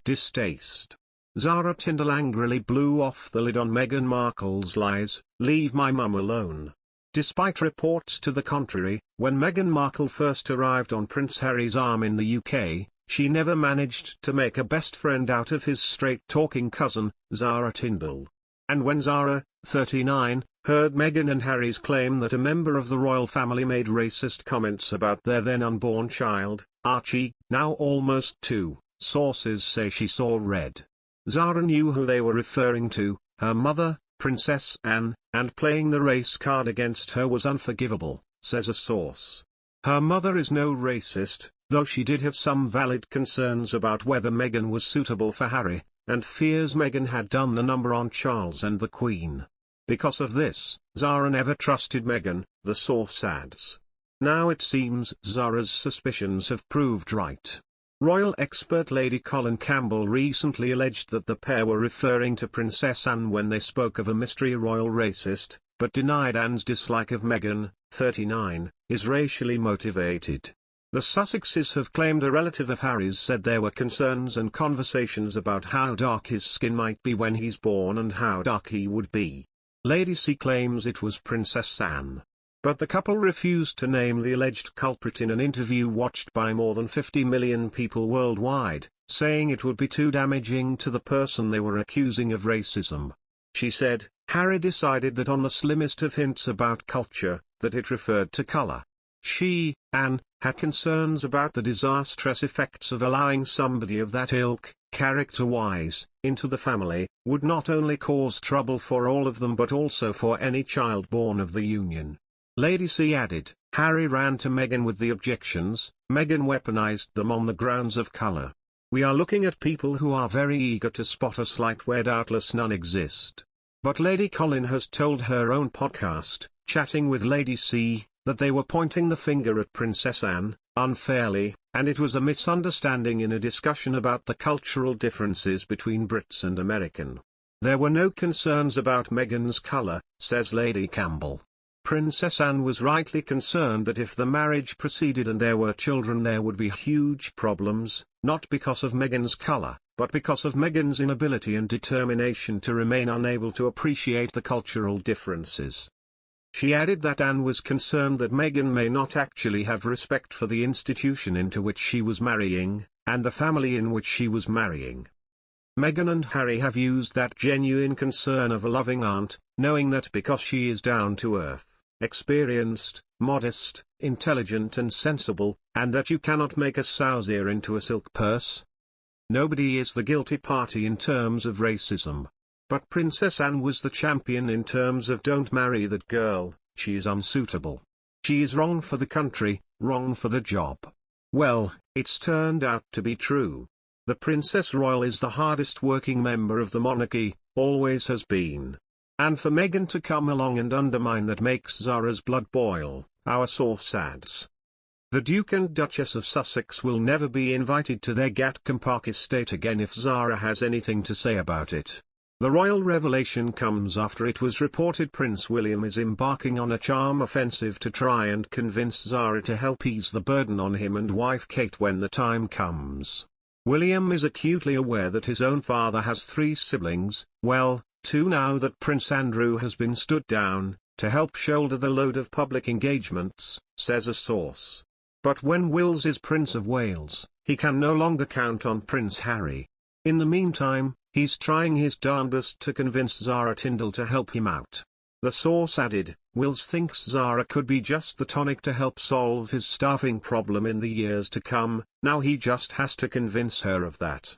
Distaste. Zara Tindall angrily blew off the lid on Meghan Markle's lies, "Leave my mum alone." Despite reports to the contrary, when Meghan Markle first arrived on Prince Harry's arm in the UK, she never managed to make a best friend out of his straight-talking cousin, Zara Tindall. And when Zara, 39, heard Meghan and Harry's claim that a member of the royal family made racist comments about their then-unborn child, Archie, now almost 2, sources say she saw red. Zara knew who they were referring to, her mother, Princess Anne, and playing the race card against her was unforgivable, says a source. Her mother is no racist, though she did have some valid concerns about whether Meghan was suitable for Harry, and fears Meghan had done the number on Charles and the Queen. Because of this, Zara never trusted Meghan, the source adds. Now it seems Zara's suspicions have proved right. Royal expert Lady Colin Campbell recently alleged that the pair were referring to Princess Anne when they spoke of a mystery royal racist, but denied Anne's dislike of Meghan, 39, is racially motivated. The Sussexes have claimed a relative of Harry's said there were concerns and conversations about how dark his skin might be when he's born and how dark he would be. Lady C claims it was Princess Anne. But the couple refused to name the alleged culprit in an interview watched by more than 50 million people worldwide, saying it would be too damaging to the person they were accusing of racism. She said, "Harry decided that on the slimmest of hints about culture, that it referred to color." She, Anne, had concerns about the disastrous effects of allowing somebody of that ilk, character-wise, into the family, would not only cause trouble for all of them but also for any child born of the union. Lady C added, "Harry ran to Meghan with the objections, Meghan weaponized them on the grounds of color. We are looking at people who are very eager to spot a slight where doubtless none exist." But Lady Colin has told her own podcast, Chatting with Lady C, that they were pointing the finger at Princess Anne, unfairly, and it was a misunderstanding in a discussion about the cultural differences between Brits and American. There were no concerns about Meghan's color, says Lady Campbell. Princess Anne was rightly concerned that if the marriage proceeded and there were children there would be huge problems, not because of Meghan's color, but because of Meghan's inability and determination to remain unable to appreciate the cultural differences. She added that Anne was concerned that Meghan may not actually have respect for the institution into which she was marrying, and the family in which she was marrying. Meghan and Harry have used that genuine concern of a loving aunt, knowing that because she is down to earth, experienced, modest, intelligent and sensible, and that you cannot make a sow's ear into a silk purse. Nobody is the guilty party in terms of racism. But Princess Anne was the champion in terms of don't marry that girl, she is unsuitable. She is wrong for the country, wrong for the job. Well, it's turned out to be true. The Princess Royal is the hardest working member of the monarchy, always has been. And for Meghan to come along and undermine that makes Zara's blood boil, our source adds. The Duke and Duchess of Sussex will never be invited to their Gatcombe Park estate again if Zara has anything to say about it. The royal revelation comes after it was reported Prince William is embarking on a charm offensive to try and convince Zara to help ease the burden on him and wife Kate when the time comes. William is acutely aware that his own father has 3 siblings, well, 2 now that Prince Andrew has been stood down, to help shoulder the load of public engagements, says a source. But when Wills is Prince of Wales, he can no longer count on Prince Harry. In the meantime, he's trying his darndest to convince Zara Tindall to help him out. The source added, Wills thinks Zara could be just the tonic to help solve his staffing problem in the years to come, now he just has to convince her of that.